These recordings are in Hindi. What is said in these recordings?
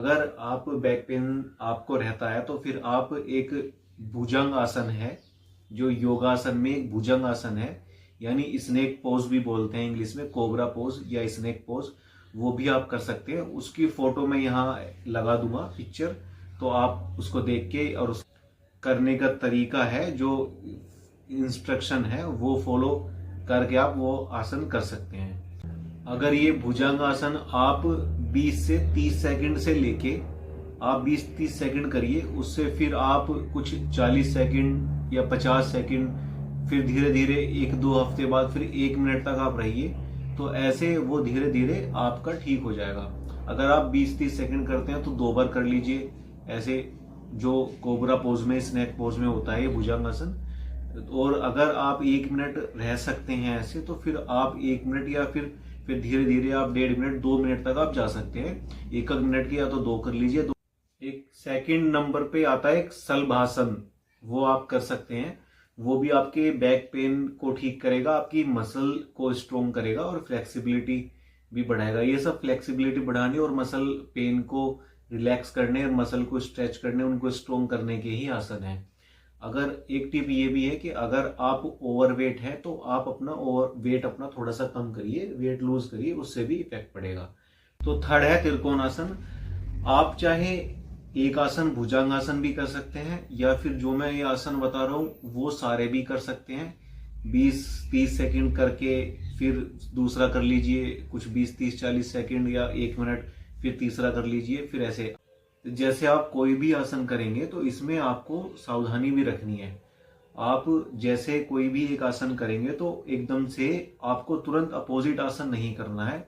अगर आप बैक पेन आपको रहता है तो फिर आप एक भुजंग आसन है, जो योगासन में एक भुजंग आसन है, यानी स्नेक पोज भी बोलते हैं इंग्लिश में, कोबरा पोज या स्नेक पोज, वो भी आप कर सकते हैं। उसकी फोटो मैं यहाँ लगा दूंगा पिक्चर, तो आप उसको देख के और उस करने का तरीका है, जो इंस्ट्रक्शन है वो फॉलो करके आप वो आसन कर सकते हैं। अगर ये भुजंग आसन आप 20 से 30 सेकंड से लेके आप 20-30 सेकंड करिए, उससे फिर आप कुछ 40 सेकंड या 50 सेकंड, फिर धीरे धीरे 1-2 हफ्ते बाद फिर 1 मिनट तक आप रहिए, तो ऐसे वो धीरे धीरे आपका ठीक हो जाएगा। अगर आप 20-30 सेकंड करते हैं तो 2 बार कर लीजिए ऐसे, जो कोबरा पोज में, स्नेक पोज में होता है ये भुजंग आसन। और अगर आप 1 मिनट रह सकते हैं ऐसे, तो फिर आप 1 मिनट या फिर धीरे धीरे आप 1.5 मिनट 2 मिनट तक आप जा सकते हैं। 1 मिनट की या तो 2 कर लीजिए। एक सेकंड नंबर पे आता है एक शलभासन, वो आप कर सकते हैं। वो भी आपके बैक पेन को ठीक करेगा, आपकी मसल को स्ट्रोंग करेगा और फ्लेक्सिबिलिटी भी बढ़ाएगा। ये सब फ्लेक्सिबिलिटी बढ़ाने और मसल पेन को रिलैक्स करने और मसल को स्ट्रेच करने, उनको स्ट्रोंग करने के ही आसन है। अगर एक टिप ये भी है कि अगर आप ओवरवेट है तो आप अपना ओवर वेट अपना थोड़ा सा कम करिए, वेट लूज करिए, उससे भी इफेक्ट पड़ेगा। तो थर्ड है त्रिकोणासन। आप चाहे एक आसन भुजंगासन भी कर सकते हैं, या फिर जो मैं ये आसन बता रहा हूं वो सारे भी कर सकते हैं। 20-30 सेकंड करके फिर दूसरा कर लीजिए, कुछ 20-30-40 सेकंड या 1 मिनट, फिर तीसरा कर लीजिए, फिर ऐसे। जैसे आप कोई भी आसन करेंगे तो इसमें आपको सावधानी भी रखनी है। आप जैसे कोई भी एक आसन करेंगे तो एकदम से आपको तुरंत अपोजिट आसन नहीं करना है,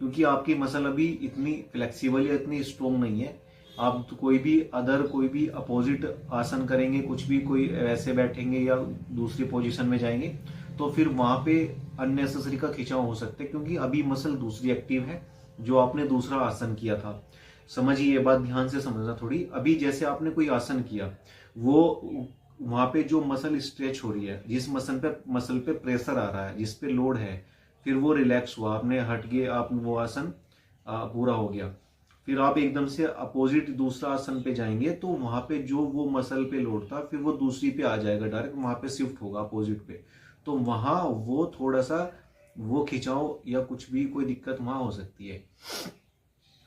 क्योंकि आपकी मसल अभी इतनी फ्लेक्सिबल या इतनी स्ट्रोंग नहीं है। आप तो कोई भी अपोजिट आसन करेंगे, कुछ भी कोई ऐसे बैठेंगे या दूसरी पोजीशन में जाएंगे, तो फिर वहां पे अननेसेसरी का खिंचाव हो सकता है, क्योंकि अभी मसल दूसरी एक्टिव है जो आपने दूसरा आसन किया था। समझिए, ये बात ध्यान से समझना थोड़ी। अभी जैसे आपने कोई आसन किया, वो वहां पे जो मसल स्ट्रेच हो रही है, जिस मसल पे प्रेशर आ रहा है, जिस पे लोड है, फिर वो रिलैक्स हुआ, आपने हट गए, आप वो आसन पूरा हो गया। फिर आप एकदम से अपोजिट दूसरा आसन पे जाएंगे तो वहां पे जो वो मसल पे लोड था, फिर वो दूसरी पे आ जाएगा, डायरेक्ट वहां पे शिफ्ट होगा अपोजिट पे। तो वहां वो थोड़ा सा वो खिंचाव या कुछ भी कोई दिक्कत वहां हो सकती है।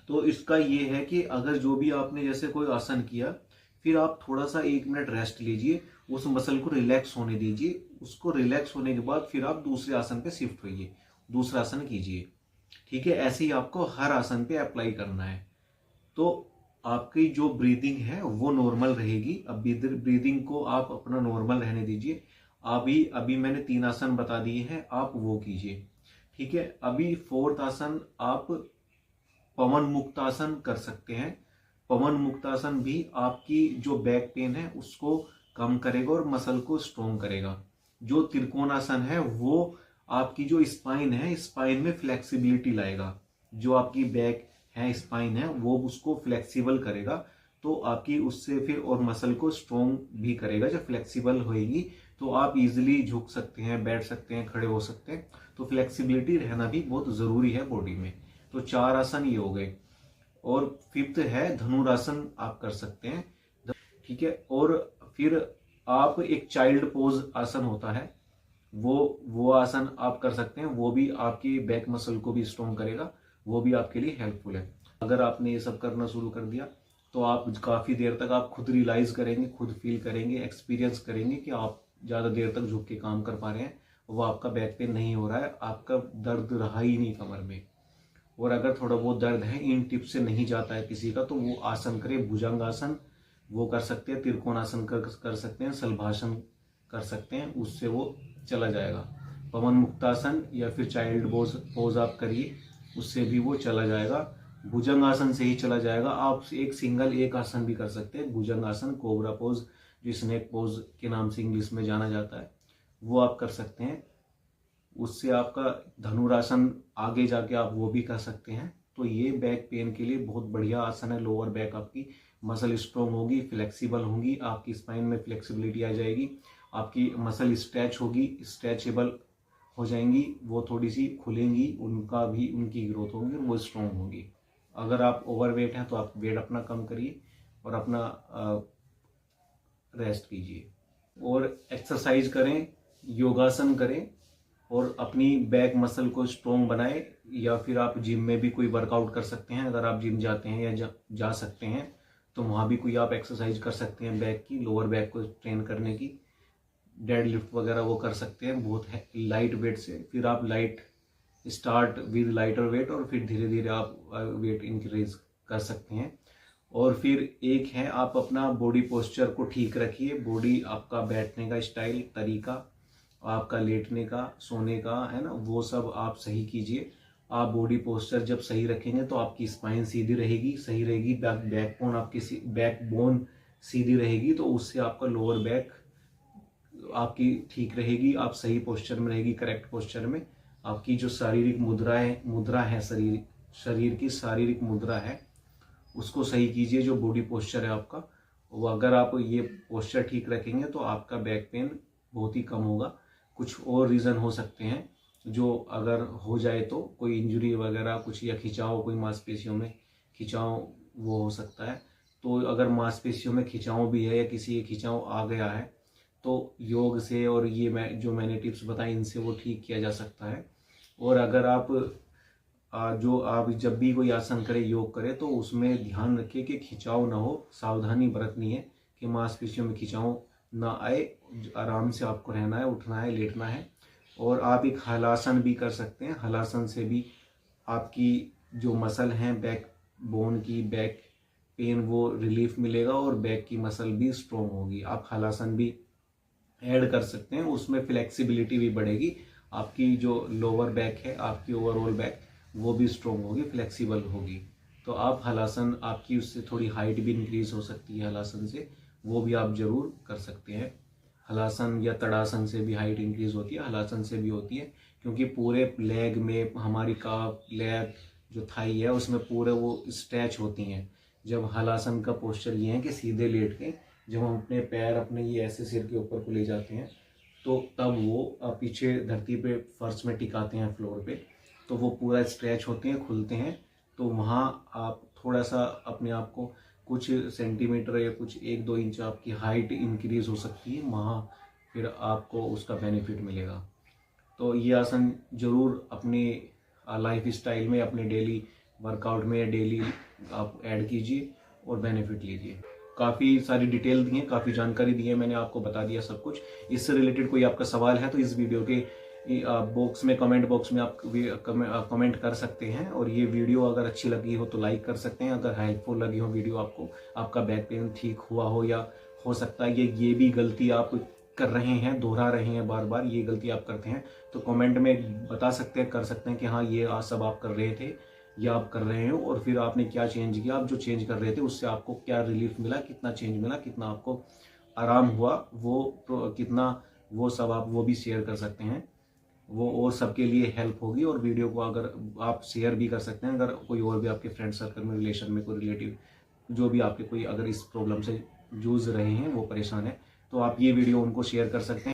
तो इसका ये है कि अगर जो भी आपने जैसे कोई आसन किया, फिर आप थोड़ा सा 1 मिनट रेस्ट लीजिए, उस मसल को रिलैक्स होने दीजिए। उसको रिलैक्स होने के बाद फिर आप दूसरे आसन पे शिफ्ट होइए, दूसरा आसन कीजिए। ठीक है, ऐसे ही आपको हर आसन पे अप्लाई करना है। तो आपकी जो ब्रीदिंग है वो नॉर्मल रहेगी। अब ब्रीदिंग को आप अपना नॉर्मल रहने दीजिए। अभी अभी मैंने 3 आसन बता दिए हैं, आप वो कीजिए। ठीक है, अभी 4th आसन आप पवन मुक्तासन कर सकते हैं। पवन मुक्तासन भी आपकी जो बैक पेन है उसको कम करेगा और मसल को स्ट्रोंग करेगा। जो त्रिकोणासन है वो आपकी जो स्पाइन है, स्पाइन में फ्लेक्सिबिलिटी लाएगा। जो आपकी बैक है, स्पाइन है, वो उसको फ्लेक्सिबल करेगा, तो आपकी उससे फिर और मसल को स्ट्रोंग भी करेगा। जब फ्लेक्सिबल होएगी तो आप इजिली झुक सकते हैं, बैठ सकते हैं, खड़े हो सकते हैं। तो फ्लेक्सिबिलिटी रहना भी बहुत जरूरी है बॉडी में। तो 4 आसन ये हो गए। और 5th है धनुरासन, आप कर सकते हैं। ठीक है, और फिर आप एक चाइल्ड पोज आसन होता है, वो आसन आप कर सकते हैं। वो भी आपकी बैक मसल को भी स्ट्रॉन्ग करेगा, वो भी आपके लिए हेल्पफुल है। अगर आपने ये सब करना शुरू कर दिया तो आप काफी देर तक आप खुद रियलाइज करेंगे, खुद फील करेंगे, एक्सपीरियंस करेंगे कि आप ज्यादा देर तक झुक के काम कर पा रहे हैं। वो आपका बैक पेन नहीं हो रहा है, आपका दर्द रहा ही नहीं कमर में। और अगर थोड़ा बहुत दर्द है, इन टिप से नहीं जाता है किसी का, तो वो आसन करे, भुजंग आसन वो कर सकते हैं, त्रिकोणासन कर सकते हैं, शलभासन कर सकते हैं, उससे वो चला जाएगा। पवन मुक्तासन या फिर चाइल्ड पोज आप करिए, उससे भी वो चला जाएगा। भुजंग आसन से ही चला जाएगा। आप एक आसन भी कर सकते हैं, भुजंग आसन, कोबरा पोज, जो स्नेक पोज के नाम से इंग्लिश में जाना जाता है, वो आप कर सकते हैं। उससे आपका धनुरासन आगे जाके आप वो भी कर सकते हैं। तो ये बैक पेन के लिए बहुत बढ़िया आसन है। लोअर बैक आपकी मसल स्ट्रोंग होगी, फ्लेक्सिबल होगी, आपकी स्पाइन में फ्लेक्सिबिलिटी आ जाएगी, आपकी मसल स्ट्रेच होगी, स्ट्रेचेबल हो जाएंगी, वो थोड़ी सी खुलेंगी, उनकी ग्रोथ होगी और वो स्ट्रोंग होगी। अगर आप ओवरवेट हैं तो आप वेट अपना कम करिए और अपना रेस्ट कीजिए और एक्सरसाइज करें, योगासन करें और अपनी बैक मसल को स्ट्रोंग बनाएं। या फिर आप जिम में भी कोई वर्कआउट कर सकते हैं, अगर आप जिम जाते हैं या जा सकते हैं तो वहाँ भी कोई आप एक्सरसाइज कर सकते हैं बैक की, लोअर बैक को ट्रेन करने की। डेड लिफ्ट वगैरह वो कर सकते हैं बहुत लाइट वेट से। फिर आप स्टार्ट विद लाइटर वेट और फिर धीरे धीरे आप वेट इंक्रीज कर सकते हैं। और फिर एक है, आप अपना बॉडी पोस्चर को ठीक रखिए। बॉडी आपका बैठने का स्टाइल, तरीका, आपका लेटने का, सोने का, है ना, वो सब आप सही कीजिए। आप बॉडी पोस्चर जब सही रखेंगे तो आपकी स्पाइन सीधी रहेगी, सही रहेगी, बैकबोन आपकी बैकबोन सीधी रहेगी, तो उससे आपका लोअर बैक आपकी ठीक रहेगी, आप सही पोस्चर में रहेगी, करेक्ट पोस्चर में। आपकी जो शारीरिक मुद्रा है शरीर की शारीरिक मुद्रा है, उसको सही कीजिए। जो बॉडी पोस्चर है आपका, वो अगर आप ये पोस्चर ठीक रखेंगे तो आपका बैक पेन बहुत ही कम होगा। कुछ और रीज़न हो सकते हैं जो अगर हो जाए तो कोई इंजरी वगैरह कुछ, या खिंचाव, कोई मांसपेशियों में खिंचाव वो हो सकता है। तो अगर मांसपेशियों में खिंचाव भी है या किसी एक खिंचाव आ गया है तो योग से और ये मैंने टिप्स बताई इनसे वो ठीक किया जा सकता है। और अगर आप जब भी कोई आसन करें, योग करें, तो उसमें ध्यान रखिए कि खिंचाव ना हो। सावधानी बरतनी है कि मांसपेशियों में खिंचाव ना आए। आराम से आपको रहना है, उठना है, लेटना है। और आप एक हलासन भी कर सकते हैं। हलासन से भी आपकी जो मसल हैं बैक बोन की, बैक पेन, वो रिलीफ मिलेगा और बैक की मसल भी स्ट्रोंग होगी। आप हलासन भी ऐड कर सकते हैं, उसमें फ्लेक्सिबिलिटी भी बढ़ेगी। आपकी जो लोअर बैक है, आपकी ओवरऑल बैक, वो भी स्ट्रोंग होगी, फ्लेक्सिबल होगी। तो आप हलासन, आपकी उससे थोड़ी हाइट भी इंक्रीज हो सकती है हलासन से, वो भी आप जरूर कर सकते हैं। हलासन या तड़ासन से भी हाइट इंक्रीज होती है, हलासन से भी होती है, क्योंकि पूरे लेग में हमारी काफ, लेग, जो थाई है, उसमें पूरे वो स्ट्रेच होती हैं। जब हलासन का पोस्चर ये है कि सीधे लेट के जब हम अपने पैर अपने ये ऐसे सिर के ऊपर को ले जाते हैं तो तब वो पीछे धरती पे फर्श में टिकाते हैं, फ्लोर पे, तो वो पूरा स्ट्रेच होते हैं, खुलते हैं। तो वहाँ आप थोड़ा सा अपने आप को कुछ सेंटीमीटर या कुछ 1-2 इंच आपकी हाइट इंक्रीज हो सकती है, वहाँ फिर आपको उसका बेनिफिट मिलेगा। तो ये आसन जरूर अपने लाइफ स्टाइल में, अपने डेली वर्कआउट में डेली आप ऐड कीजिए और बेनिफिट लीजिए। काफ़ी सारी डिटेल दी है, काफ़ी जानकारी दी है, मैंने आपको बता दिया सब कुछ। इससे रिलेटेड कोई आपका सवाल है तो इस वीडियो के बॉक्स में, कमेंट बॉक्स में आप कमेंट कर सकते हैं। और ये वीडियो अगर अच्छी लगी हो तो लाइक कर सकते हैं। अगर हेल्पफुल लगी हो वीडियो आपको, आपका बैक पेन ठीक हुआ हो, या हो सकता है ये भी गलती आप कर रहे हैं, दोहरा रहे हैं बार बार, ये गलती आप करते हैं, तो कमेंट में बता सकते हैं, कर सकते हैं कि हाँ ये सब आप कर रहे थे या आप कर रहे हो, और फिर आपने क्या चेंज किया, आप जो चेंज कर रहे थे उससे आपको क्या रिलीफ मिला, कितना चेंज मिला, कितना आपको आराम हुआ, वो कितना, वो सब आप वो भी शेयर कर सकते हैं। वो और सबके लिए हेल्प होगी। और वीडियो को अगर आप शेयर भी कर सकते हैं, अगर कोई और भी आपके फ्रेंड सर्कल में, रिलेशन में कोई रिलेटिव जो भी आपके कोई अगर इस प्रॉब्लम से जूझ रहे हैं, वो परेशान है, तो आप ये वीडियो उनको शेयर कर सकते हैं।